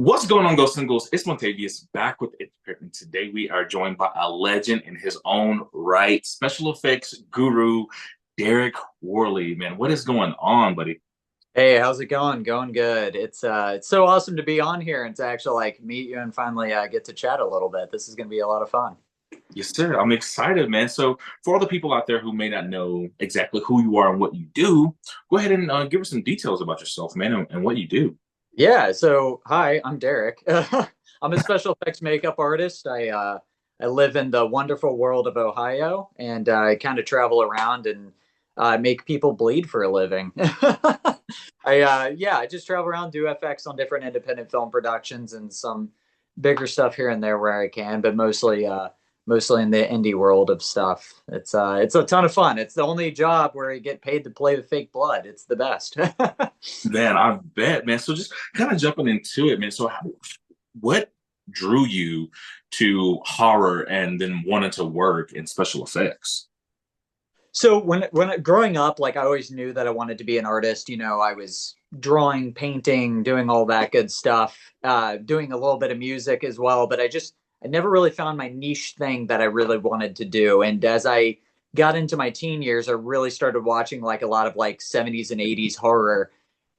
What's going on, Ghosts and Ghouls? It's Montavious back with it. And today we are joined by a legend in his own right, special effects guru, Deryk Wehrley. Man, what is going on, buddy? Hey, how's it going? Going good. It's so awesome to be on here and to actually like meet you and finally get to chat a little bit. This is going to be a lot of fun. Yes, sir. I'm excited, man. So, for all the people out there who may not know exactly who you are and what you do, go ahead and give us some details about yourself, man, and what you do. Yeah, so hi, I'm Derek. I'm a special effects makeup artist. I live in the wonderful world of Ohio and I kind of travel around and make people bleed for a living. I just travel around, do FX on different independent film productions and some bigger stuff here and there where I can, but mostly in the indie world of stuff. It's a ton of fun. It's the only job where you get paid to play the fake blood. It's the best. Man, I bet, man. So, just kind of jumping into it, man. So, what drew you to horror and then wanted to work in special effects? So growing up, like I always knew that I wanted to be an artist. You know, I was drawing, painting, doing all that good stuff, doing a little bit of music as well. But I never really found my niche thing that I really wanted to do. And as I got into my teen years, I really started watching like a lot of like 70s and 80s horror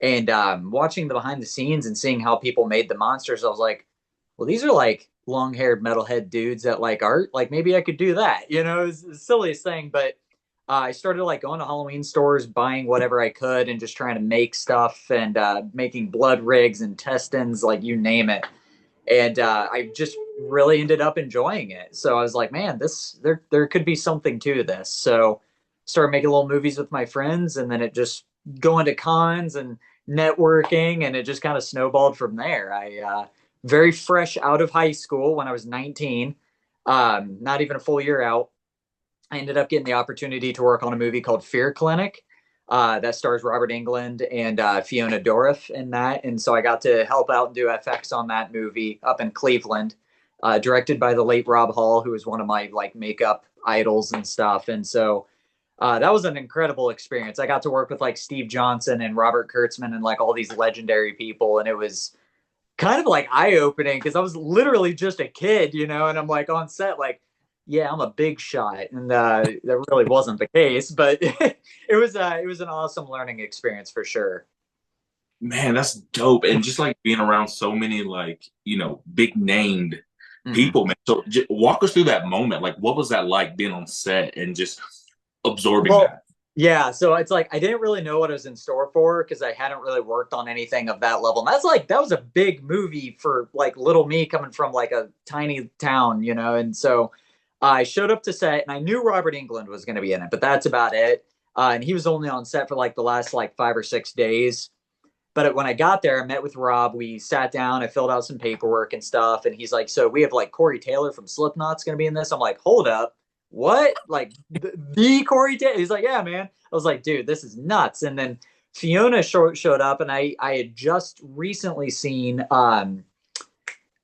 and watching the behind the scenes and seeing how people made the monsters. I was like, well, these are like long haired metalhead dudes that like art. Like maybe I could do that. You know, it's the silliest thing, but I started like going to Halloween stores, buying whatever I could, and just trying to make stuff and making blood rigs and testings, like you name it. And I just really ended up enjoying it. So I was like, man, there could be something to this. So started making little movies with my friends, and then it just going to cons and networking, and it just kind of snowballed from there. I very fresh out of high school when I was 19, not even a full year out. I ended up getting the opportunity to work on a movie called Fear Clinic that stars Robert Englund and Fiona Dourif in that. And so I got to help out and do FX on that movie up in Cleveland, directed by the late Rob Hall, who was one of my like makeup idols and stuff. And so that was an incredible experience. I got to work with like Steve Johnson and Robert Kurtzman and like all these legendary people. And it was kind of like eye opening because I was literally just a kid, you know, and I'm like on set, like, yeah, I'm a big shot, and that really wasn't the case, but it was an awesome learning experience for sure. Man, that's dope. And just like being around so many like, big named Mhm. people, man. So walk us through that moment. Like what was that like being on set and just absorbing Well, that? yeah, so it's like I didn't really know what I was in store for because I hadn't really worked on anything of that level. And that's like that was a big movie for like little me coming from like a tiny town, you know. And so I showed up to set and I knew Robert England was going to be in it, but that's about it. And he was only on set for like the last like 5 or 6 days. But when I got there, I met with Rob. We sat down. I filled out some paperwork and stuff. And he's like, "So we have like Corey Taylor from Slipknot's going to be in this." I'm like, "Hold up, what? Like the Corey Taylor?" He's like, "Yeah, man." I was like, "Dude, this is nuts." And then Fiona showed up, and I had just recently seen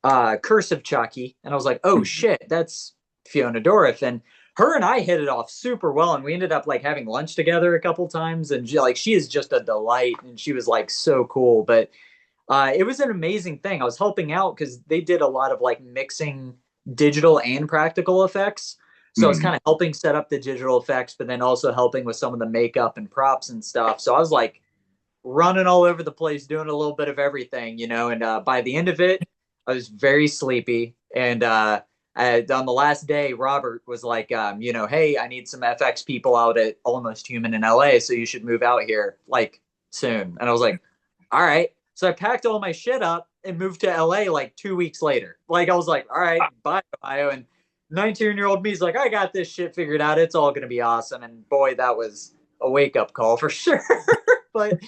Curse of Chucky, and I was like, "Oh shit, that's Fiona Dourif." And her and I hit it off super well, and we ended up like having lunch together a couple times. And she is just a delight, and she was like so cool. But it was an amazing thing. I was helping out because they did a lot of like mixing digital and practical effects. So I was Mhm. kind of helping set up the digital effects, but then also helping with some of the makeup and props and stuff. So I was like running all over the place, doing a little bit of everything, you know. And by the end of it, I was very sleepy. And on the last day, Robert was like, hey, I need some FX people out at Almost Human in LA, so you should move out here like soon. And I was like, all right. So I packed all my shit up and moved to LA like 2 weeks later. Like I was like, all right, bye, Ohio. And 19-year-old me's like, I got this shit figured out. It's all gonna be awesome. And boy, that was a wake up call for sure. But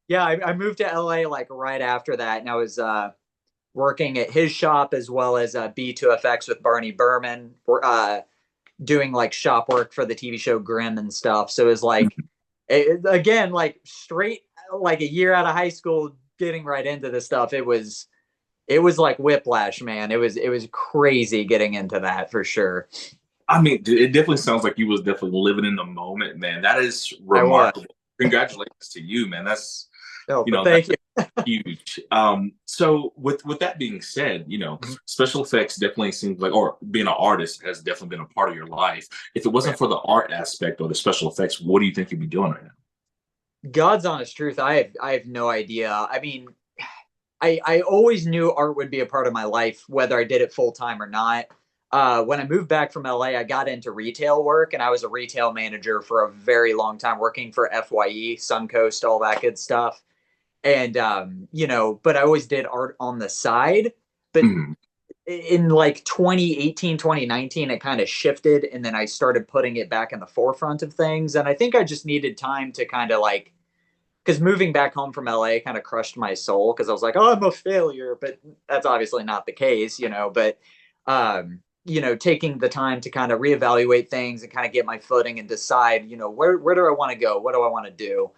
yeah, I moved to LA like right after that, and I was working at his shop as well as B2FX with Barney Berman, doing like shop work for the TV show Grimm and stuff. So it was like, again, like straight like a year out of high school, getting right into this stuff. It was like whiplash, man. It was crazy getting into that for sure. I mean, dude, it definitely sounds like you was definitely living in the moment, man. That is I was. remarkable. Congratulations to you, man. That's No, You but know, that's thank you. huge. So with that being said, Mhm. special effects definitely seems like, or being an artist has definitely been a part of your life. If it wasn't Right. for the art aspect or the special effects, what do you think you'd be doing right now? God's honest truth, I have no idea. I mean, I always knew art would be a part of my life, whether I did it full time or not. When I moved back from LA, I got into retail work, and I was a retail manager for a very long time, working for FYE, Suncoast, all that good stuff. And but I always did art on the side. But Mhm. in like 2018, 2019, it kind of shifted, and then I started putting it back in the forefront of things. And I think I just needed time to kind of like, because moving back home from LA kind of crushed my soul, because I was like, oh, I'm a failure, but that's obviously not the case, but taking the time to kind of reevaluate things and kind of get my footing and decide, where do I want to go? What do I want to do?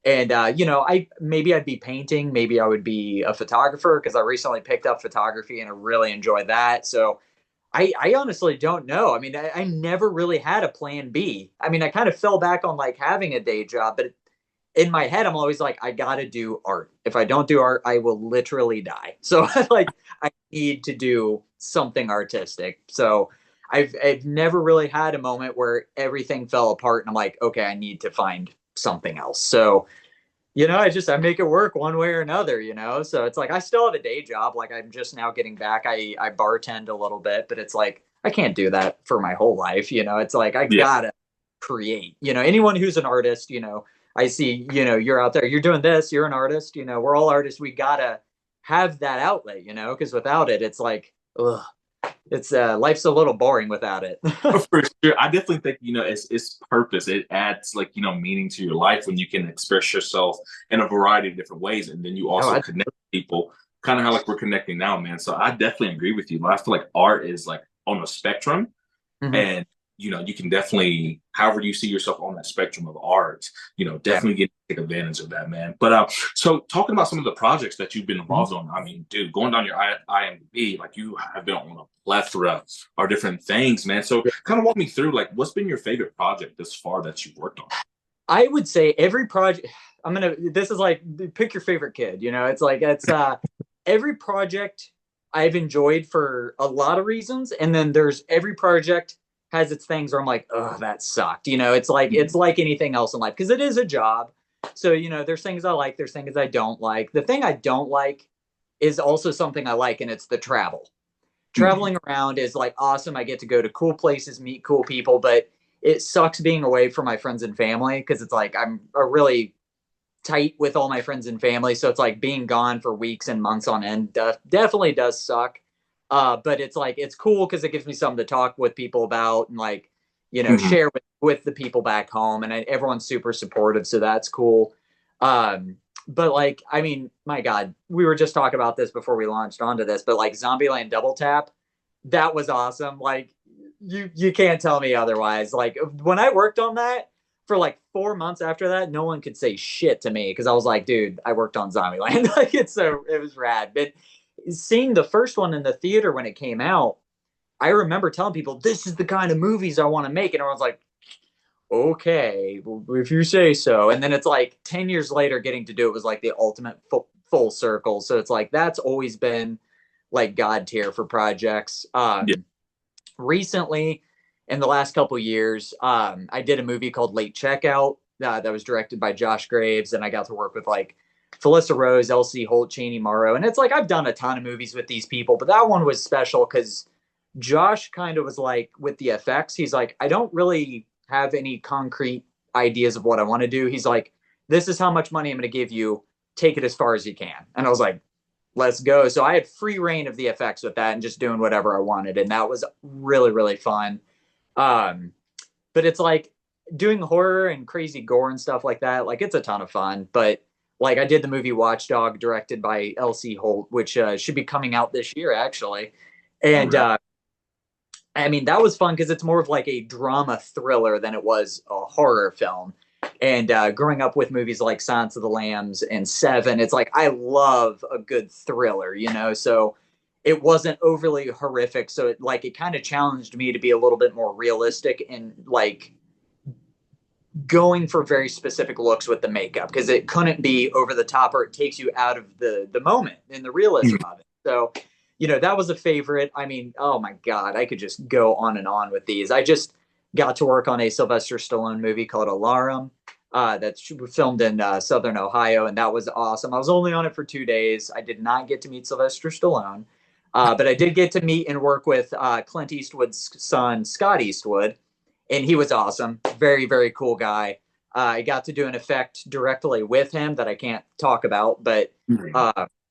And I maybe I'd be painting, maybe I would be a photographer, because I recently picked up photography and I really enjoy that. So I honestly don't know. I mean, I never really had a plan B. I mean, I kind of fell back on like having a day job, but in my head, I'm always like, I gotta do art. If I don't do art, I will literally die. So like, I need to do something artistic. So I've never really had a moment where everything fell apart and I'm like, okay, I need to find something else. So I make it work one way or another. So it's like I still have a day job. Like I'm just now getting back. I bartend a little bit, but it's like I can't do that for my whole life. It's like I Yeah. gotta create. Anyone who's an artist, I see, you're out there, you're doing this, you're an artist, we're all artists. We gotta have that outlet, because without it, it's like, ugh, it's life's a little boring without it. For sure. I definitely think, it's purpose. It adds like, meaning to your life when you can express yourself in a variety of different ways. And then you Oh, also connect people, kind of how like we're connecting now, man. So I definitely agree with you. I feel like art is like on a spectrum, mhm. and you can definitely, however you see yourself on that spectrum of art, Yeah. definitely get to take advantage of that, man. But so talking about some of the projects that you've been Mhm. involved on, I mean, dude, going down your IMDb, like you have been on a plethora of different things, man. So kind of walk me through, like, what's been your favorite project this far that you've worked on? I would say every project. This is like pick your favorite kid. It's like it's every project I've enjoyed for a lot of reasons, and then there's every project has its things where I'm like, oh, that sucked. It's like anything else in life, because it is a job. So there's things I like, there's things I don't like. The thing I don't like is also something I like, and it's the travel. Mhm. Traveling around is like awesome. I get to go to cool places, meet cool people, but it sucks being away from my friends and family, because it's like I'm a really tight with all my friends and family. So it's like being gone for weeks and months on end definitely does suck. But it's like it's cool because it gives me something to talk with people about, and like Mhm. share with the people back home, and everyone's super supportive, so that's cool. But like, I mean, my God, we were just talking about this before we launched onto this, but like ZombieLand Double Tap, that was awesome. Like you can't tell me otherwise. Like when I worked on that for like 4 months after that, no one could say shit to me, because I was like, dude, I worked on Zombieland. Like it was rad. But seeing the first one in the theater when it came out, I remember telling people this is the kind of movies I want to make, and everyone's like, okay, well, if you say so. And then it's like 10 years later, getting to do it was like the ultimate full circle. So it's like that's always been like God tier for projects. Yeah. Recently, in the last couple years, I did a movie called Late Checkout that was directed by Josh Graves, and I got to work with like Felissa Rose, Elsie Holt, Cheney Morrow, and it's like I've done a ton of movies with these people, but that one was special because Josh kind of was like with the effects. He's like, I don't really have any concrete ideas of what I want to do. He's like, this is how much money I'm going to give you. Take it as far as you can. And I was like, let's go. So I had free reign of the effects with that and just doing whatever I wanted. And that was really, really fun. Um, but it's like doing horror and crazy gore and stuff like that. Like it's a ton of fun. But like I did the movie Watchdog directed by Elsie Holt, which should be coming out this year, actually. All And right. I mean, that was fun because it's more of like a drama thriller than it was a horror film. And growing up with movies like Silence of the Lambs and Seven, it's like I love a good thriller. So it wasn't overly horrific. So it kind of challenged me to be a little bit more realistic and like going for very specific looks with the makeup because it couldn't be over the top or it takes you out of the moment and the realism of it. So, that was a favorite. I mean, oh my God, I could just go on and on with these. I just got to work on a Sylvester Stallone movie called Alarum. That's filmed in Southern Ohio, and that was awesome. I was only on it for 2 days. I did not get to meet Sylvester Stallone, but I did get to meet and work with Clint Eastwood's son, Scott Eastwood, and he was awesome. Very, very cool guy. I got to do an effect directly with him that I can't talk about, but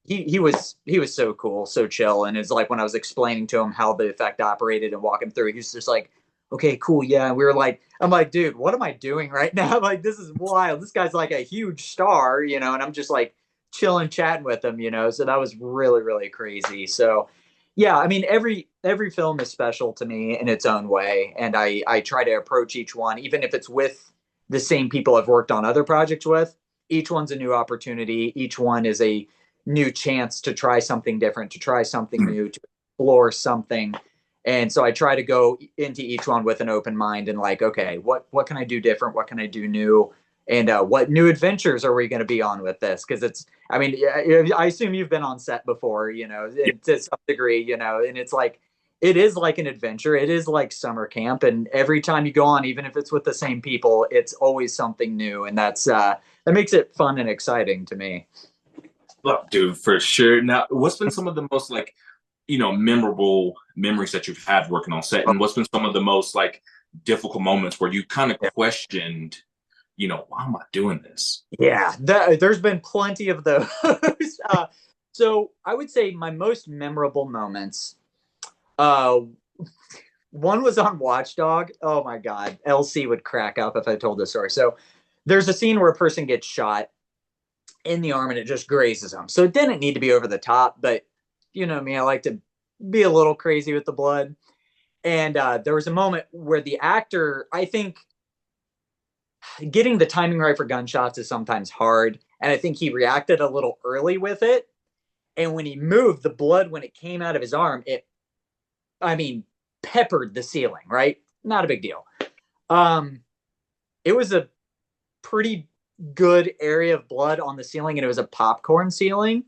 he was so cool, so chill, and it's like when I was explaining to him how the effect operated and walking through, he was just like, "Okay, cool, yeah." And we were like, "I'm like, dude, what am I doing right now? I'm like, this is wild. This guy's like a huge star, and I'm just like chilling, chatting with him. So that was really, really crazy. So yeah, I mean, every film is special to me in its own way, and I try to approach each one, even if it's with the same people I've worked on other projects with. Each one's a new opportunity. Each one is a new chance to try something different, to try something new, to explore something. And so I try to go into each one with an open mind and like, okay, what can I do different? What can I do new? And what new adventures are we going to be on with this? Because I mean, I assume you've been on set before, to some degree, and it's like, it is like an adventure. It is like summer camp. And every time you go on, even if it's with the same people, it's always something new. And that makes it fun and exciting to me. Well, dude, for sure. Now, what's been some of the most like, memorable memories that you've had working on set, and what's been some of the most like difficult moments where you kind of questioned, why am I doing this? Yeah, there's been plenty of those. So I would say my most memorable moments. Uh, One was on Watchdog. Oh my God, LC would crack up if I told this story. So there's a scene where a person gets shot in the arm and it just grazes them. So it didn't need to be over the top, but you know me, I like to be a little crazy with the blood. And there was a moment where the actor, I think, getting the timing right for gunshots is sometimes hard. And I think he reacted a little early with it. And when he moved, the blood, when it came out of his arm, I mean, peppered the ceiling, right? Not a big deal. Um, it was a pretty good area of blood on the ceiling, and it was a popcorn ceiling.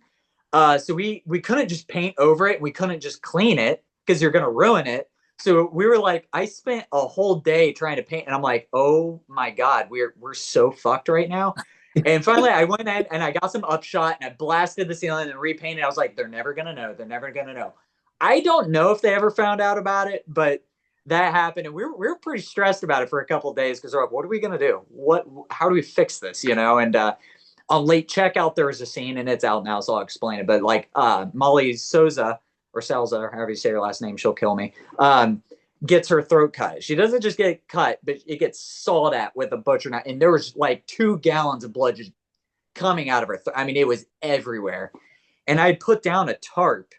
So we couldn't just paint over it. We couldn't just clean it because you're going to ruin it. So we were like, I spent a whole day trying to paint, and I'm like, oh my God, we're so fucked right now. And finally, I went in and I got some upshot and I blasted the ceiling and repainted. I was like, they're never gonna know. They're never gonna know. I don't know if they ever found out about it, but that happened, and we were pretty stressed about it for a couple of days because we're like, what are we gonna do? How do we fix this? And on late checkout, there was a scene, and it's out now, so I'll explain it. But like Molly Souza or Salza, or however you say her last name, she'll kill me. Gets her throat cut. She doesn't just get cut, but it gets sawed at with a butcher knife, and there was like 2 gallons of blood just coming out of her. I mean, it was everywhere. And I put down a tarp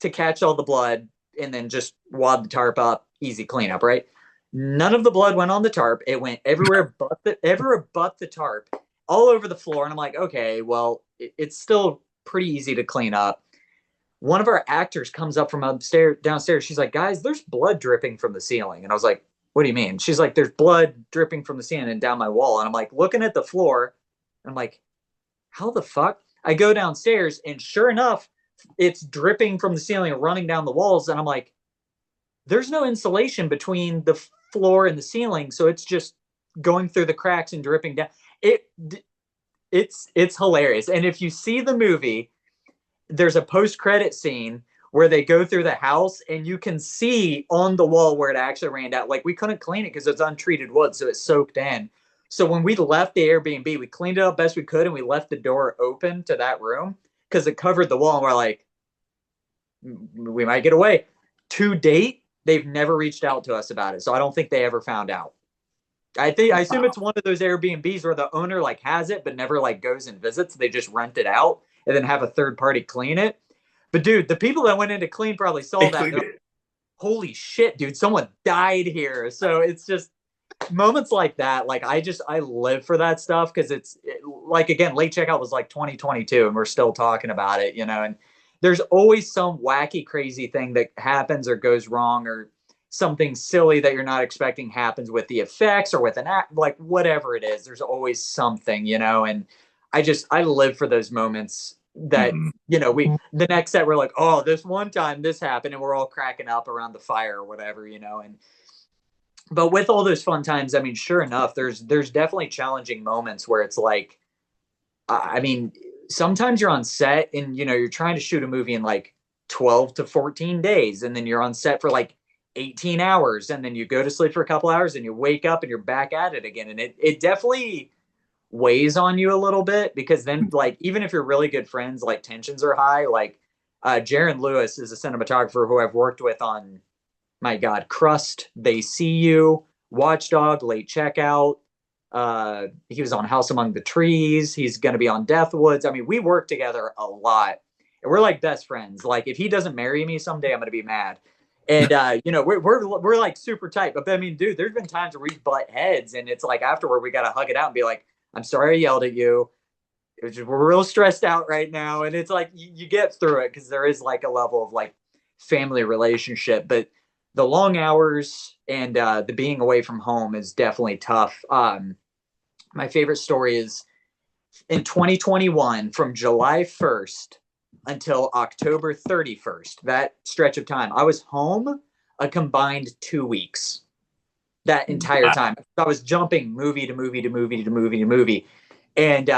to catch all the blood, and then just wad the tarp up, easy cleanup, right? None of the blood went on the tarp. It went everywhere but the tarp, all over the floor. And I'm like, okay, well, it's still pretty easy to clean up. One of our actors comes up from downstairs. She's like, guys, there's blood dripping from the ceiling. And I was like, what do you mean? She's like, there's blood dripping from the ceiling and down my wall. And I'm like, looking at the floor. And I'm like, how the fuck? I go downstairs, and sure enough, it's dripping from the ceiling and running down the walls. And I'm like, there's no insulation between the floor and the ceiling. So it's just going through the cracks and dripping down. It's hilarious. And if you see the movie, there's a post-credit scene where they go through the house, and you can see on the wall where it actually ran out. Like, we couldn't clean it because it's untreated wood, so it soaked in. So when we left the Airbnb, we cleaned it up best we could, and we left the door open to that room because it covered the wall. And we're like, we might get away. To date, they've never reached out to us about it, so I don't think they ever found out. I assume it's one of those Airbnbs where the owner like has it but never like goes and visits. They just rent it out and then have a third party clean it. But dude, the people that went in to clean probably saw that. Like, holy shit, dude, someone died here. So it's just moments like that. Like I live for that stuff because like, again, late checkout was like 2022 and we're still talking about it, and there's always some wacky, crazy thing that happens or goes wrong, or something silly that you're not expecting happens with the effects or with an act, like whatever it is, there's always something, and I live for those moments that, Mhm. the next set we're like, oh, this one time this happened, and we're all cracking up around the fire or whatever, and but with all those fun times, I mean, sure enough, there's definitely challenging moments where it's like, I mean, sometimes you're on set and you're trying to shoot a movie in like 12 to 14 days, and then you're on set for like 18 hours, and then you go to sleep for a couple hours and you wake up and you're back at it again. And it definitely weighs on you a little bit, because then, like, even if you're really good friends, like tensions are high. Like Jaron Lewis is a cinematographer who I've worked with on, my God, Crust, They See You, Watchdog, Late Checkout. He was on House Among the Trees. He's going to be on DeathWoods. I mean, we work together a lot, and we're like best friends. Like, if he doesn't marry me someday, I'm going to be mad. And we're like super tight. But I mean, dude, there's been times where we butt heads, and it's like afterward we got to hug it out and be like, "I'm sorry I yelled at you. We're real stressed out right now." And it's like you get through it, because there is like a level of like family relationship. But the long hours and the being away from home is definitely tough. My favorite story is in 2021, from July 1st until October 31st, that stretch of time, I was home a combined 2 weeks that entire time. I was jumping movie to movie to movie to movie to movie. And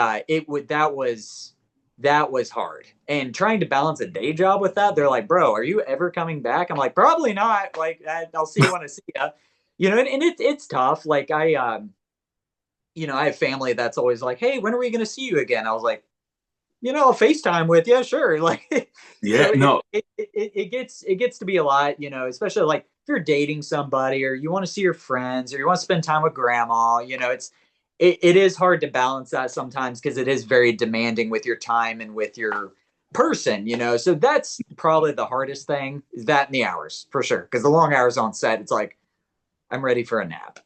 that was hard. And trying to balance a day job with that, they're like, bro, are you ever coming back? I'm like, probably not. Like, I'll see you when I see you. And it's tough. Like, I have family that's always like, hey, when are we going to see you again? I was like, I'll FaceTime with you, sure. Like, Yeah, so no, it gets to be a lot, especially like if you're dating somebody or you want to see your friends or you want to spend time with grandma. It is hard to balance that sometimes, because it is very demanding with your time and with your person. So that's probably the hardest thing, is that and the hours, for sure. Because the long hours on set, it's like I'm ready for a nap.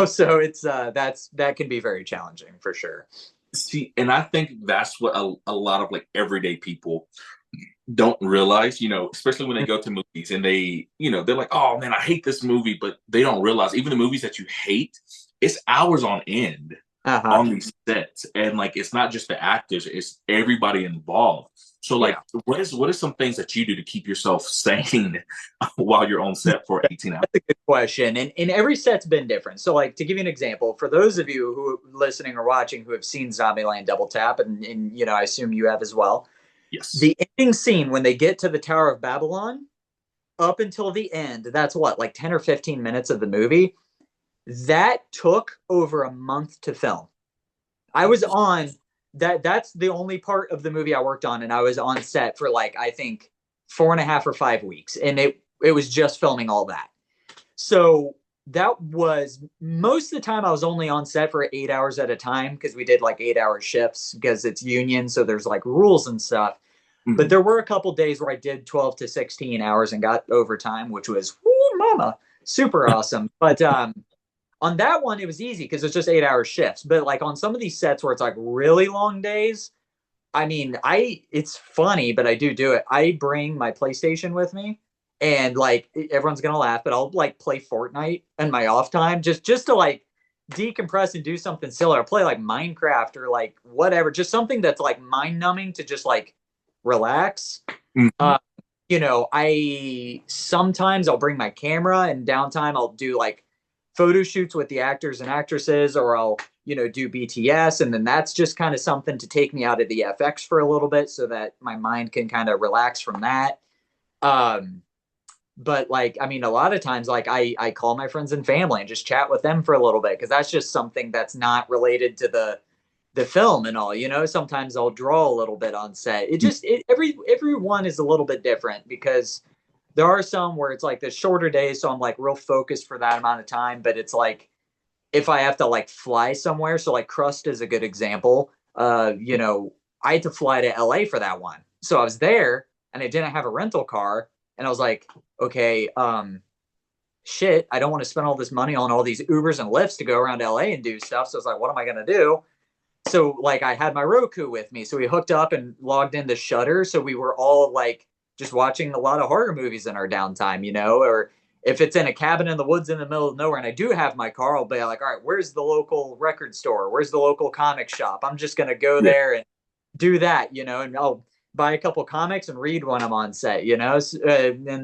So it's that can be very challenging, for sure. see, and I think that's what a lot of like everyday people don't realize, especially when they go to movies and they're like, oh man, I hate this movie, but they don't realize even the movies that you hate, it's hours on end Uh-huh. on these sets. And like it's not just the actors, it's everybody involved. So like Yeah. what is some things that you do to keep yourself sane while you're on set for 18 hours? That's a good question. And every set's been different. So, like, to give you an example, for those of you who are listening or watching who have seen Zombieland Double Tap, and I assume you have as well, Yes. the ending scene when they get to the Tower of Babylon, up until the end, that's what, like 10 or 15 minutes of the movie, that took over a month to film. I was on that's the only part of the movie I worked on, and I was on set for like, I think, 4.5 or 5 weeks, and it was just filming all that. So that was most of the time I was only on set for 8 hours at a time, because we did like 8 hour shifts because it's union. So there's like rules and stuff. But Mhm. there were a couple days where I did 12 to 16 hours and got overtime, which was, whoo, mama, super awesome. But on that one, it was easy because it's just 8 hour shifts. But like on some of these sets where it's like really long days, I mean, it's funny, but I do it. I bring my PlayStation with me, and like everyone's gonna laugh, but I'll like play Fortnite in my off time, just to like decompress and do something silly, or play like Minecraft or like whatever, just something that's like mind numbing to just like relax. Mhm. Uh, I sometimes I'll bring my camera, and downtime I'll do like photo shoots with the actors and actresses, or I'll do BTS, and then that's just kind of something to take me out of the FX for a little bit, so that my mind can kind of relax from that. Um, but like, I mean, a lot of times, like I call my friends and family and just chat with them for a little bit, because that's just something that's not related to the film and all. Sometimes I'll draw a little bit on set. Everyone is a little bit different, because there are some where it's like the shorter days, so I'm like real focused for that amount of time. But it's like if I have to like fly somewhere, so like Crust is a good example. I had to fly to LA for that one. So I was there and I didn't have a rental car, and I was like, okay, shit, I don't want to spend all this money on all these Ubers and Lyfts to go around LA and do stuff. So I was like, what am I gonna do? So like I had my Roku with me, so we hooked up and logged into Shutter. So we were all like just watching a lot of horror movies in our downtime, or If it's in a cabin in the woods in the middle of nowhere and I do have my car, I'll be like, all right, where's the local record store? Where's the local comic shop? I'm just going to go Yeah. there and do that, and I'll buy a couple comics and read when I'm on set, in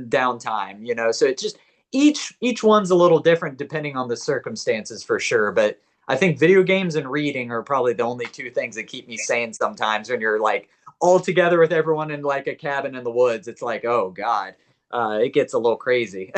downtime, So it's just each one's a little different depending on the circumstances for sure. But I think video games and reading are probably the only two things that keep me sane sometimes when you're like all together with everyone in like a cabin in the woods. It's like, oh God, it gets a little crazy.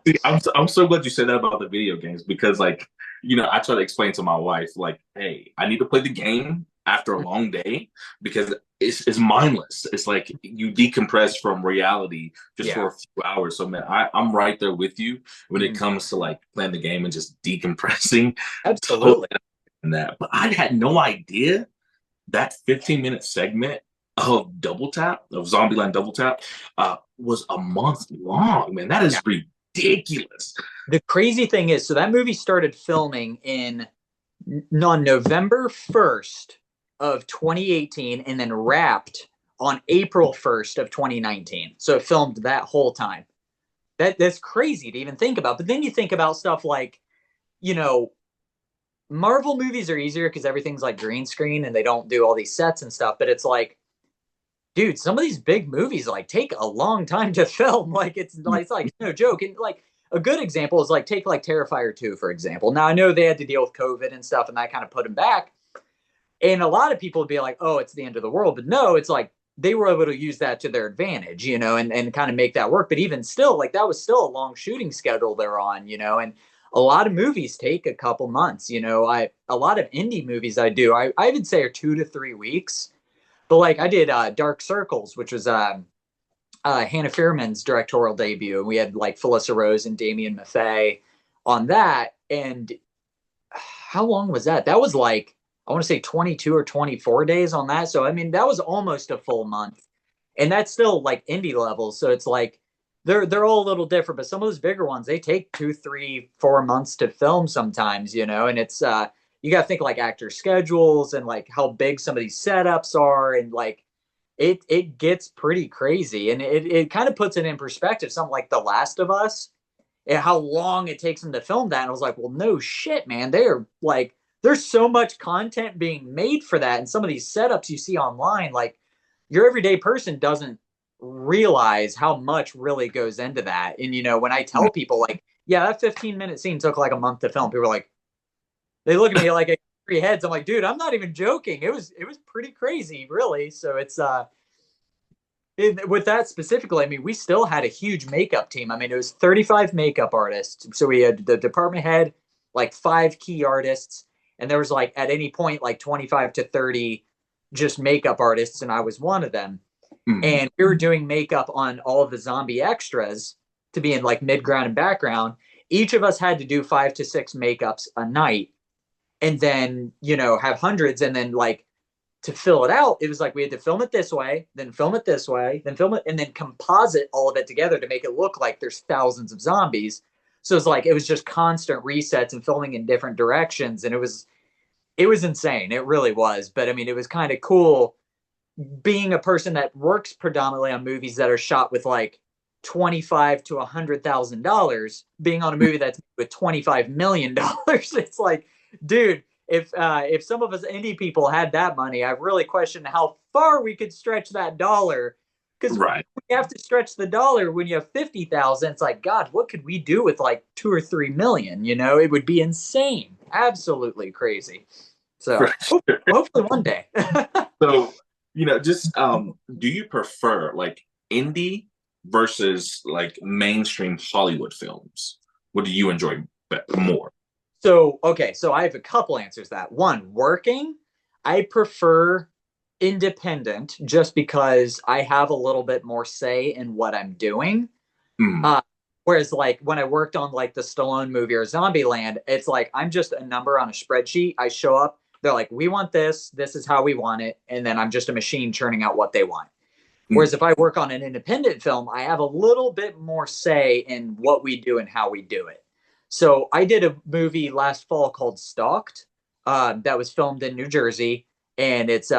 See, I'm so glad you said that about the video games because, like, I try to explain to my wife, like, hey, I need to play the game after a long day because it's mindless. It's like you decompress from reality just for Yeah. a few hours. So, man, I'm right there with you when it Mhm. comes to like playing the game and just decompressing. Totally Absolutely. in that. But I had no idea that 15-minute segment of Double Tap, of ZombieLand Double Tap, was a month long, man. That is ridiculous. The crazy thing is, so that movie started filming on November 1st of 2018 and then wrapped on April 1st of 2019. So it filmed that whole time. That's crazy to even think about. But then you think about stuff like, you know, Marvel movies are easier because everything's like green screen and they don't do all these sets and stuff. But it's like, dude, some of these big movies like take a long time to film. Like it's like no joke. And like a good example is like take like Terrifier 2, for example. Now I know they had to deal with COVID and stuff and that kind of put them back. And a lot of people would be like, oh, it's the end of the world. But no, it's like they were able to use that to their advantage, and kind of make that work. But even still, like that was still a long shooting schedule they're on, and a lot of movies take a couple months, a lot of indie movies I would say are 2 to 3 weeks. But like I did Dark Circles, which was Hannah Fierman's directorial debut, and we had like Felissa Rose and Damien Maffei on that. And how long was that? That was like I want to say 22 or 24 days on that. So I mean that was almost a full month, and that's still like indie levels. So it's like they're all a little different, but some of those bigger ones they take 2, 3, 4 months to film sometimes, and it's you got to think like actor schedules and like how big some of these setups are, and like it gets pretty crazy, and it kind of puts it in perspective. Something like The Last of Us and how long it takes them to film that. And I was like, well, no shit, man. They're like, there's so much content being made for that. And some of these setups you see online, like your everyday person doesn't realize how much really goes into that. And, when I tell people, like, yeah, that 15-minute scene took like a month to film, people are like, they look at me like I got three heads. I'm like, dude, I'm not even joking. It was pretty crazy, really. So with that specifically, I mean, we still had a huge makeup team. I mean, it was 35 makeup artists. So we had the department head, like 5 key artists, and there was like at any point like 25 to 30 just makeup artists, and I was one of them. Mhm. And we were doing makeup on all of the zombie extras to be in like midground and background. Each of us had to do 5 to 6 makeups a night, and then have hundreds, and then like to fill it out, it was like we had to film it this way, then film it this way, then film it, and then composite all of it together to make it look like there's thousands of zombies. So it's like it was just constant resets and filming in different directions, and it was insane. It really was. But I mean, it was kind of cool being a person that works predominantly on movies that are shot with like 25 to $100,000, being on a movie that's with $25 million. It's like, dude, if some of us indie people had that money, I really question how far we could stretch that dollar. Because Right. we have to stretch the dollar when you have 50,000. It's like, God, what could we do with like 2 or 3 million? It would be insane, absolutely crazy. So For sure. hopefully one day. So, just do you prefer like indie versus like mainstream Hollywood films? What do you enjoy more? So, okay, so I have a couple answers to that. One, working, I prefer independent just because I have a little bit more say in what I'm doing. Mm. Uh, whereas, like, when I worked on, like, the Stallone movie or Zombieland, it's like I'm just a number on a spreadsheet. I show up, they're like, we want this, this is how we want it, and then I'm just a machine churning out what they want. Mm. Whereas if I work on an independent film, I have a little bit more say in what we do and how we do it. So I did a movie last fall called Stalked, that was filmed in New Jersey, and it's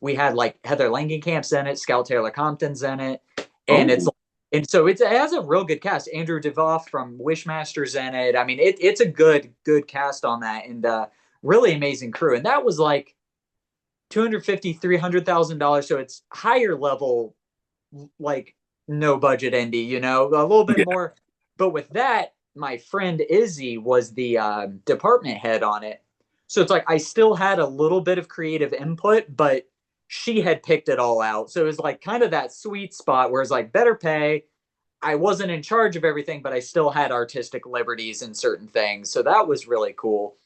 we had like Heather Langenkamp's in it, Scout Taylor Compton's in it, and it's Oh. And so it has a real good cast. Andrew Devoff from Wishmaster's in it. I mean, it's a good cast on that, and really amazing crew. And that was like 250, $300,000. So it's higher level, like no budget indie, a little bit Yeah. more. But with that, my friend Izzy was the department head on it. So it's like I still had a little bit of creative input, but she had picked it all out. So it was like kind of that sweet spot where it's like better pay. I wasn't in charge of everything, but I still had artistic liberties in certain things. So that was really cool.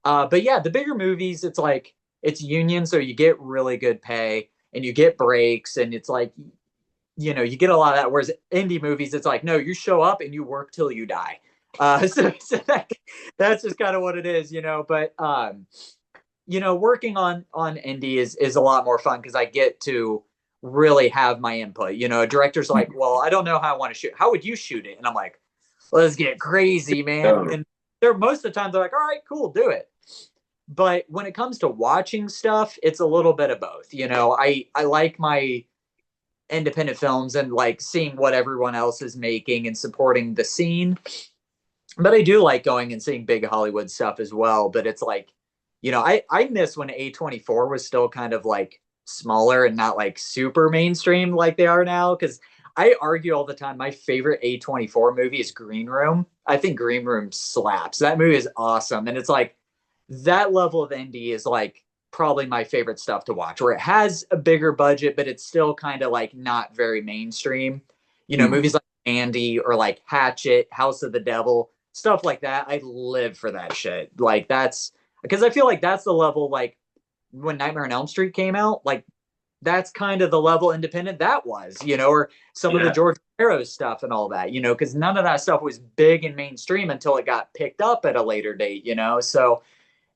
But yeah, the bigger movies, it's like it's union, so you get really good pay and you get breaks, and it's like you get a lot of that. Whereas indie movies, it's like no, you show up and you work till you die. So that's just kind of what it is. But working on indie is a lot more fun because I get to really have my input. A director's like, well, I don't know how I want to shoot. How would you shoot it? And I'm like, let's get crazy, man. And they're most of the time they're like, all right, cool, do it. But when it comes to watching stuff, it's a little bit of both. I like my independent films and like seeing what everyone else is making and supporting the scene. But I do like going and seeing big Hollywood stuff as well. But it's like, I miss when A24 was still kind of like smaller and not like super mainstream like they are now. Because I argue all the time my favorite A24 movie is Green Room. I think Green Room slaps. That movie is awesome. And it's like that level of indie is like probably my favorite stuff to watch, where it has a bigger budget, but it's still kind of like not very mainstream. Movies like Andy or like Hatchet, House of the Devil, stuff like that. I live for that shit. Like that's because I feel like that's the level like when Nightmare on Elm Street came out, like that's kind of the level independent that was, or some of the Yeah. George Romero stuff and all that, because none of that stuff was big and mainstream until it got picked up at a later date. So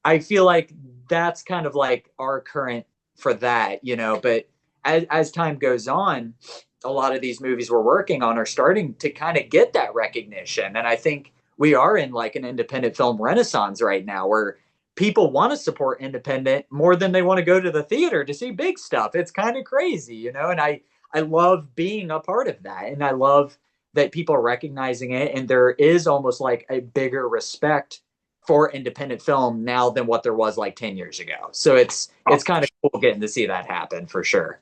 I feel like that's kind of like our current for that. But as time goes on, a lot of these movies we're working on are starting to kind of get that recognition. And I think we are in like an independent film renaissance right now where people want to support independent more than they want to go to the theater to see big stuff. It's kind of crazy. And I love being a part of that. And I love that people are recognizing it. And there is almost like a bigger respect for independent film now than what there was like 10 years ago. So it's kind of cool getting to see that happen for sure.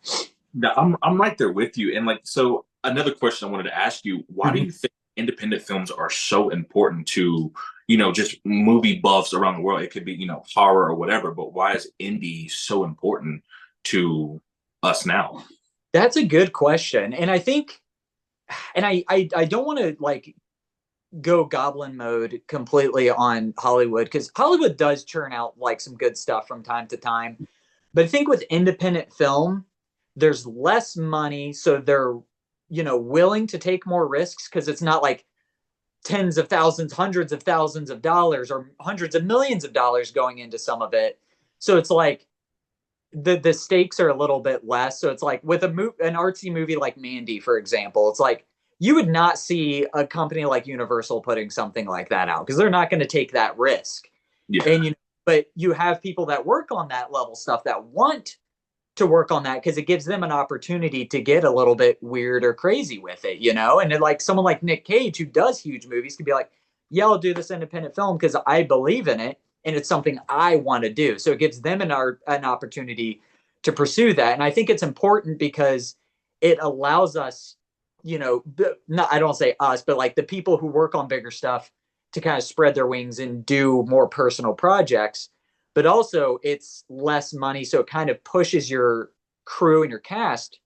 Now, I'm right there with you. And like, so another question I wanted to ask you, why do Mhm. you think independent films are so important to, just movie buffs around the world? It could be, horror or whatever, but why is indie so important to us now? That's a good question. And I think, and I don't want to like go goblin mode completely on Hollywood because Hollywood does churn out like some good stuff from time to time. But I think with independent film, there's less money, so they're willing to take more risks because it's not like tens of thousands, hundreds of thousands of dollars, or hundreds of millions of dollars going into some of it. So it's like the stakes are a little bit less. So it's like with an artsy movie like Mandy, for example, it's like you would not see a company like Universal putting something like that out because they're not going to take that risk. Yeah. And but you have people that work on that level stuff that want to work on that because it gives them an opportunity to get a little bit weird or crazy with it. And then, like someone like Nick Cage who does huge movies can be like, yeah, I'll do this independent film because I believe in it and it's something I want to do. So it gives them an opportunity to pursue that. And I think it's important because it allows us, not, I don't say us, but like the people who work on bigger stuff to kind of spread their wings and do more personal projects. But also it's less money. So it kind of pushes your crew and your cast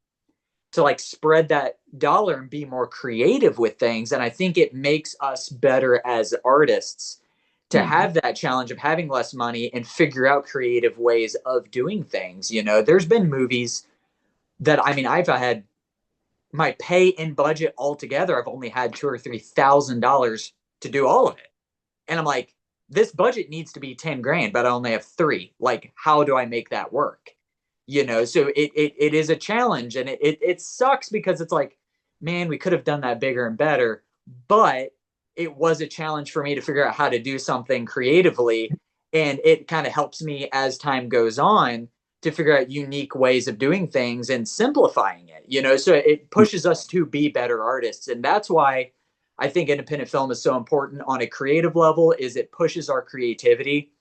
to like spread that dollar and be more creative with things. And I think it makes us better as artists to Mhm. have that challenge of having less money and figure out creative ways of doing things. There's been movies that I mean I've had my pay and budget altogether. I've only had $2,000 or $3,000 to do all of it. And I'm like, this budget needs to be 10 grand, but I only have three. Like, how do I make that work? So it is a challenge and it sucks because it's like, man, we could have done that bigger and better, but it was a challenge for me to figure out how to do something creatively. And it kind of helps me as time goes on to figure out unique ways of doing things and simplifying it, you know, so it pushes us to be better artists. And that's why I think independent film is so important on a creative level, is it pushes our creativity.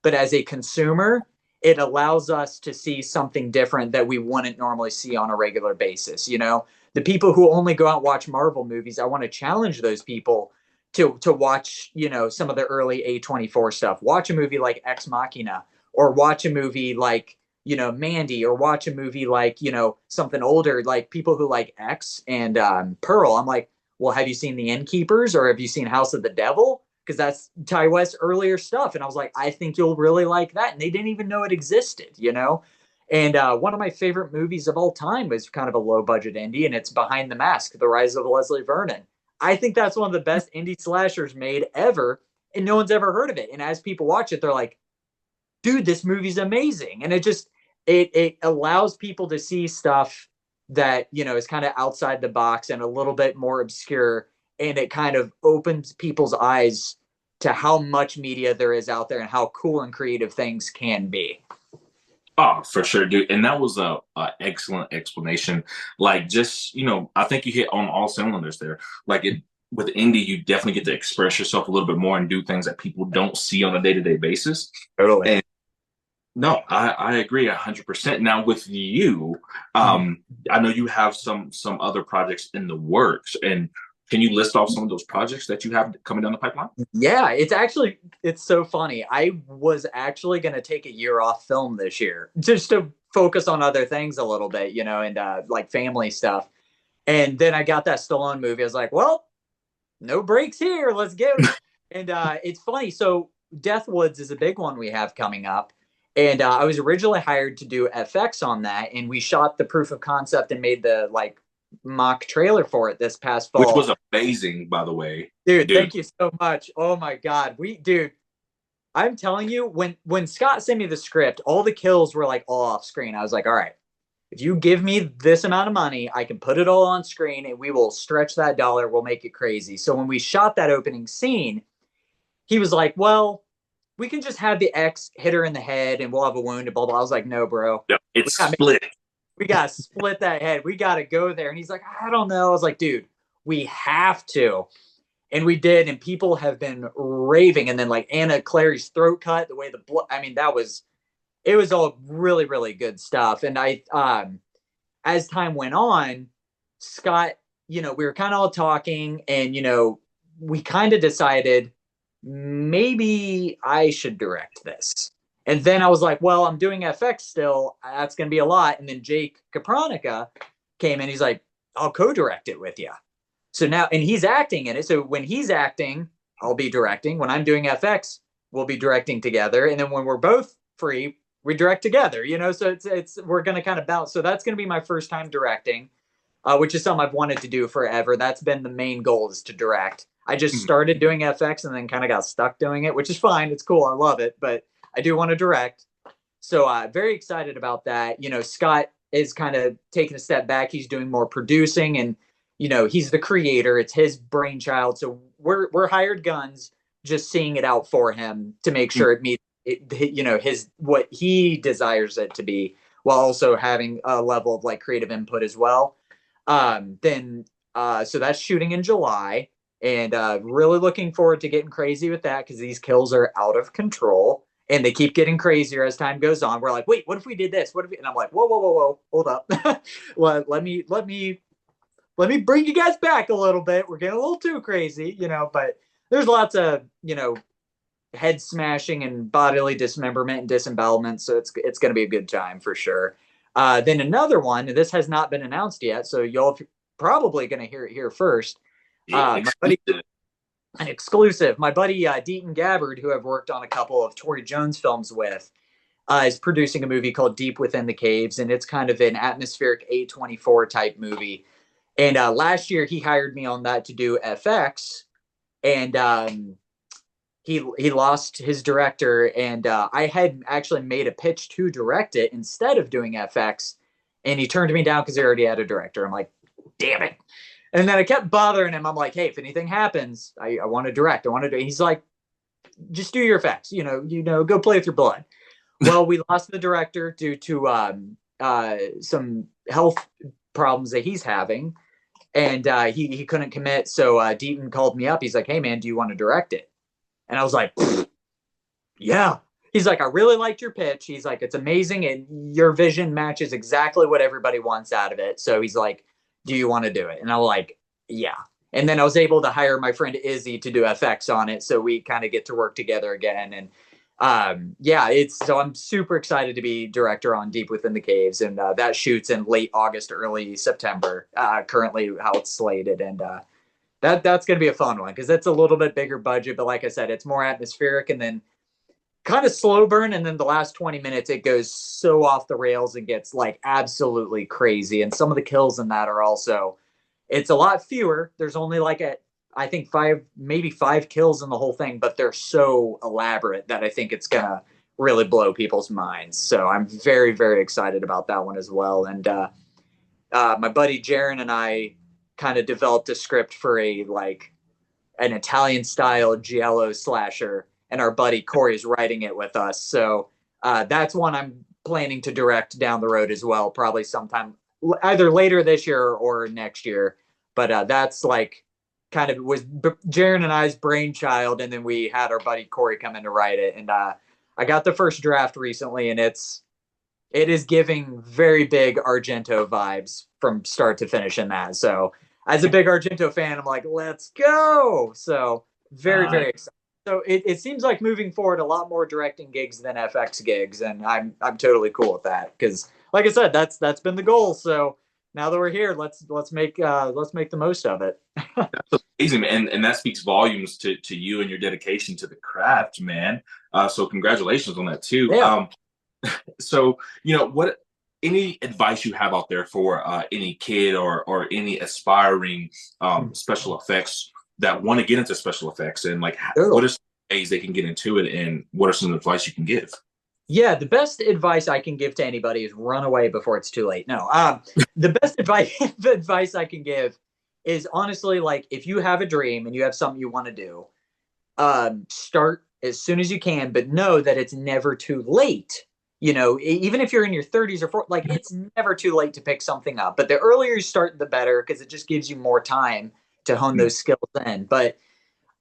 But as a consumer, it allows us to see something different that we wouldn't normally see on a regular basis. You know, the people who only go out and watch Marvel movies, I want to challenge those people to watch, you know, some of the early A24 stuff. Watch a movie like Ex Machina, or watch a movie like, you know, Mandy, or watch a movie like, you know, something older, like people who like X and Pearl. I'm like, well, have you seen The Innkeepers, or have you seen House of the Devil? Because that's Ty West's earlier stuff. And I was like, I think you'll really like that. And they didn't even know it existed, you know? And one of my favorite movies of all time was kind of a low budget indie, and it's Behind the Mask, The Rise of Leslie Vernon. I think that's one of the best indie slashers made ever, and no one's ever heard of it. And as people watch it, they're like, dude, this movie's amazing. And it allows people to see stuff that, you know, is kind of outside the box and a little bit more obscure, and it kind of opens people's eyes to how much media there is out there and how cool and creative things can be. Oh, for sure, dude. And that was a excellent explanation. Like, just, you know, I think you hit on all cylinders there. Like, it with indie, you definitely get to express yourself a little bit more and do things that people don't see on a day-to-day basis. Totally. And no, I agree 100%. Now with you, Mhm. I know you have some other projects in the works, and can you list off some of those projects that you have coming down the pipeline? Yeah, it's so funny. I was actually going to take a year off film this year just to focus on other things a little bit, you know, and like family stuff. And then I got that Stallone movie. I was like, well, no breaks here. Let's go. And it's funny. So DeathWoods is a big one we have coming up. And I was originally hired to do FX on that, and we shot the proof of concept and made the like mock trailer for it this past Which fall. was amazing, by the way, Dude, dude. thank you so much. Oh my God. Dude, I'm telling you, when Scott sent me the script, all the kills were like all off screen. I was like, all right, if you give me this amount of money, I can put it all on screen and we will stretch that dollar. We'll make it crazy. So when we shot that opening scene, he was like, well, we can just have the X hit her in the head and we'll have a wound and blah, blah. I was like, no, bro. Yep, We it's got split. we got to split that head. We got to go there. And he's like, I don't know. I was like, dude, we have to. And we did. And people have been raving. And then like Anna Clary's throat cut, the way the blood, I mean, it was all really, really good stuff. And as time went on, Scott, you know, we were kind of all talking, and, you know, we kind of decided maybe I should direct this. And then I was like, well, I'm doing FX still. That's going to be a lot. And then Jake Capranica came in. He's like, I'll co-direct it with you. So now, and he's acting in it. So when he's acting, I'll be directing. When I'm doing FX, we'll be directing together. And then when we're both free, we direct together, you know? So we're going to kind of bounce. So that's going to be my first time directing, which is something I've wanted to do forever. That's been the main goal, is to direct. I just started doing FX and then kind of got stuck doing it, which is fine. It's cool. I love it, but I do want to direct. So very excited about that. You know, Scott is kind of taking a step back. He's doing more producing, and, you know, he's the creator. It's his brainchild. So we're hired guns, just seeing it out for him to make sure it meets it, you know, his what he desires it to be, while also having a level of like creative input as well. Then so that's shooting in July, and really looking forward to getting crazy with that, because these kills are out of control and they keep getting crazier as time goes on. We're like, wait, what if we did this? What if we? And I'm like, whoa, whoa, whoa, whoa, hold up. Well, let me bring you guys back a little bit. We're getting a little too crazy, you know, but there's lots of, you know, head smashing and bodily dismemberment and disembowelment. So it's going to be a good time for sure. Then another one, and this has not been announced yet, so y'all probably going to hear it here first. Yeah, My buddy, an exclusive. My buddy Deaton Gabbard, who I've worked on a couple of Tory Jones films with, is producing a movie called Deep Within the Caves, and it's kind of an atmospheric A24 type movie. And last year he hired me on that to do FX, and he lost his director, and I had actually made a pitch to direct it instead of doing FX, and he turned me down because he already had a director. I'm like, damn it. And then I kept bothering him. I'm like, hey, if anything happens, I want to direct. I want to do. He's like, just do your effects. You know, go play with your blood. Well, we lost the director due to some health problems that he's having, and he couldn't commit. So Deaton called me up. He's like, "Hey, man, do you want to direct it?" And I was like, "Yeah." He's like, "I really liked your pitch." He's like, "It's amazing, and your vision matches exactly what everybody wants out of it." So he's like, "Do you want to do it?" And I'm like, "Yeah." And then I was able to hire my friend Izzy to do FX on it, so we kind of get to work together again. And yeah, it's so I'm super excited to be director on Deep Within the Caves, and that shoots in late August, early September. Currently, how it's slated, and that's going to be a fun one because it's a little bit bigger budget, but like I said, it's more atmospheric, and then kind of slow burn, and then the last 20 minutes it goes so off the rails and gets like absolutely crazy. And some of the kills in that are also, it's a lot fewer. There's only like I think five, maybe five kills in the whole thing, but they're so elaborate that I think it's gonna really blow people's minds. So I'm very, very excited about that one as well. And my buddy Jaron and I kind of developed a script for a like an Italian style giallo slasher, and our buddy Corey is writing it with us. So that's one I'm planning to direct down the road as well, probably sometime either later this year or next year. But that's like kind of was Jaron and I's brainchild, and then we had our buddy Corey come in to write it. And I got the first draft recently, and it is giving very big Argento vibes from start to finish in that. So as a big Argento fan, I'm like, let's go. So very, Uh, very excited. So it seems like moving forward, a lot more directing gigs than FX gigs, and I'm totally cool with that because, like I said, that's been the goal. So now that we're here, let's make the most of it. that's amazing, and that speaks volumes to you and your dedication to the craft, man. So congratulations on that too. Yeah. So what any advice you have out there for any kid or any aspiring special effects that want to get into special effects, and like what Cool. are some ways they can get into it, and what are some advice you can give? Yeah, the best advice I can give to anybody is run away before it's too late. No, the best advice advice I can give is honestly like if you have a dream and you have something you want to do, start as soon as you can, but know that it's never too late. Even if you're in your 30s or 40s, like it's never too late to pick something up. But the earlier you start, the better, because it just gives you more time to hone those skills in. But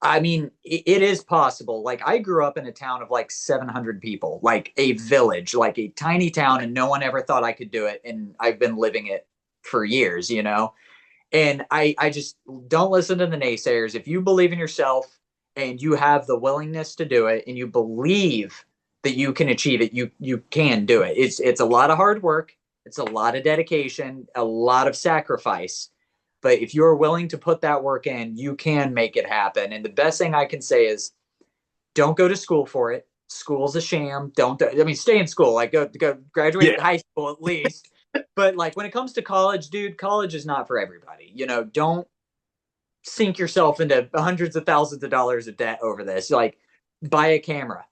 I mean, it is possible. Like I grew up in a town of like 700 people, like a village, like a tiny town, and no one ever thought I could do it. And I've been living it for years. And I just don't listen to the naysayers. If you believe in yourself and you have the willingness to do it and you believe that you can achieve it, you can do it. It's a lot of hard work, it's a lot of dedication, a lot of sacrifice. But if you're willing to put that work in, you can make it happen. And the best thing I can say is don't go to school for it. School's a sham. Don't I mean stay in school, like go graduate Yeah, high school at least. But like when it comes to college, dude, college is not for everybody. Don't sink yourself into hundreds of thousands of dollars of debt over this. Like buy a camera.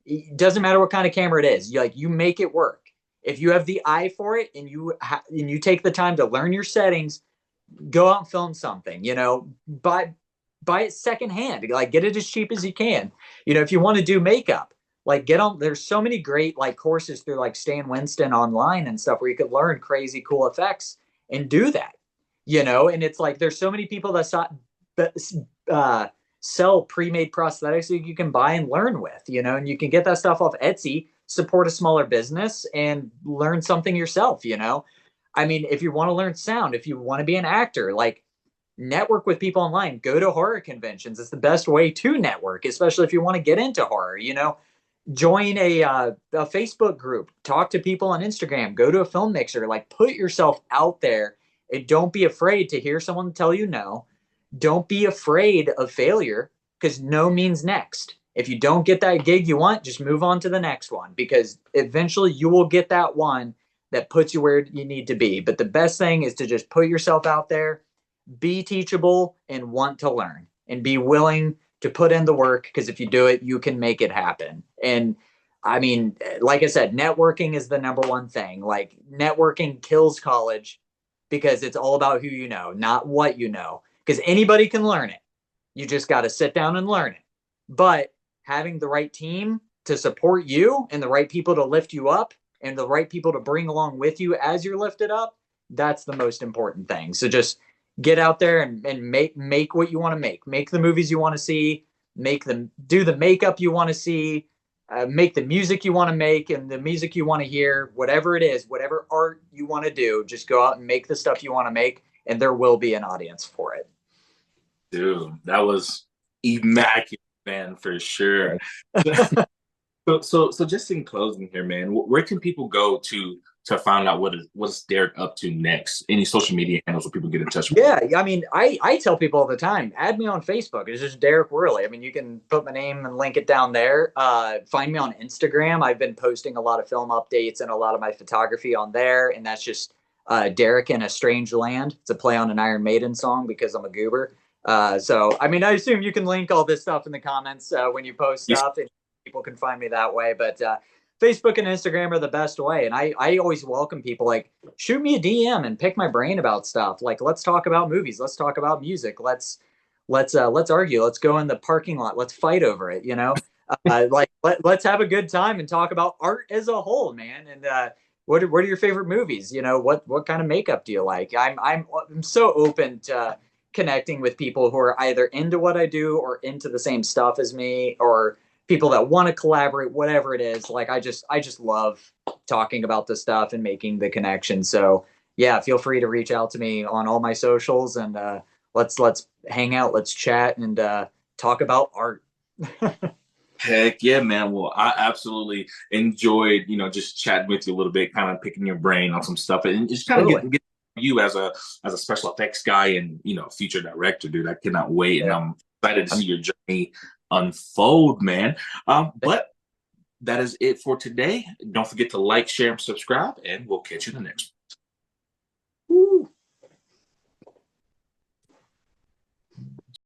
It doesn't matter what kind of camera it is. You make it work. If you have the eye for it and you take the time to learn your settings, go out and film something. Buy it secondhand. Like get it as cheap as you can. If you want to do makeup, like get on. There's so many great like courses through like Stan Winston online and stuff where you could learn crazy cool effects and do that. And it's like there's so many people uh, sell pre-made prosthetics that you can buy and learn with. And you can get that stuff off Etsy, support a smaller business, and learn something yourself. I mean, if you want to learn sound, if you want to be an actor, like network with people online, go to horror conventions. It's the best way to network, especially if you want to get into horror. Join a Facebook group, talk to people on Instagram, go to a film mixer, like put yourself out there and don't be afraid to hear someone tell you no. Don't be afraid of failure because no means next. If you don't get that gig you want, just move on to the next one because eventually you will get that one that puts you where you need to be. But the best thing is to just put yourself out there, be teachable, and want to learn and be willing to put in the work because if you do it, you can make it happen. And I mean, like I said, networking is the number one thing. Like networking kills college because it's all about who you know, not what you know. Because anybody can learn it. You just got to sit down and learn it. But having the right team to support you and the right people to lift you up and the right people to bring along with you as you're lifted up, that's the most important thing. So just get out there and make what you want to make the movies you want to see, make them, do the makeup you want to see, make the music you want to make and the music you want to hear, whatever it is, whatever art you want to do, just go out and make the stuff you want to make, and there will be an audience for it. Dude, that was immaculate, man, for sure. So just in closing here, man, where can people go to find out what's Deryk up to next? Any social media handles where people get in touch with? Yeah, I mean, I tell people all the time, add me on Facebook. It's just Deryk Wehrley. I mean, you can put my name and link it down there. Find me on Instagram. I've been posting a lot of film updates and a lot of my photography on there, and that's just Deryk in a Strange Land. It's a play on an Iron Maiden song because I'm a goober. So, I mean, I assume you can link all this stuff in the comments when you post stuff, and people can find me that way. But Facebook and Instagram are the best way. And I always welcome people, like, shoot me a DM and pick my brain about stuff. Like, let's talk about movies. Let's talk about music. Let's argue. Let's go in the parking lot. Let's fight over it. Let's have a good time and talk about art as a whole, man. And what are your favorite movies? What kind of makeup do you like? I'm so open to connecting with people who are either into what I do or into the same stuff as me, or people that want to collaborate, whatever it is. Like, I just love talking about this stuff and making the connection. So yeah, feel free to reach out to me on all my socials, and let's hang out, let's chat, and talk about art. Heck yeah, man. Well, I absolutely enjoyed, just chatting with you a little bit, kind of picking your brain on some stuff, and just kind of Totally. get you as a special effects guy and future director, dude. I cannot wait, and Yeah. I'm excited to see your journey unfold, man. But that is it for today. Don't forget to like, share, and subscribe, and we'll catch you in the next one.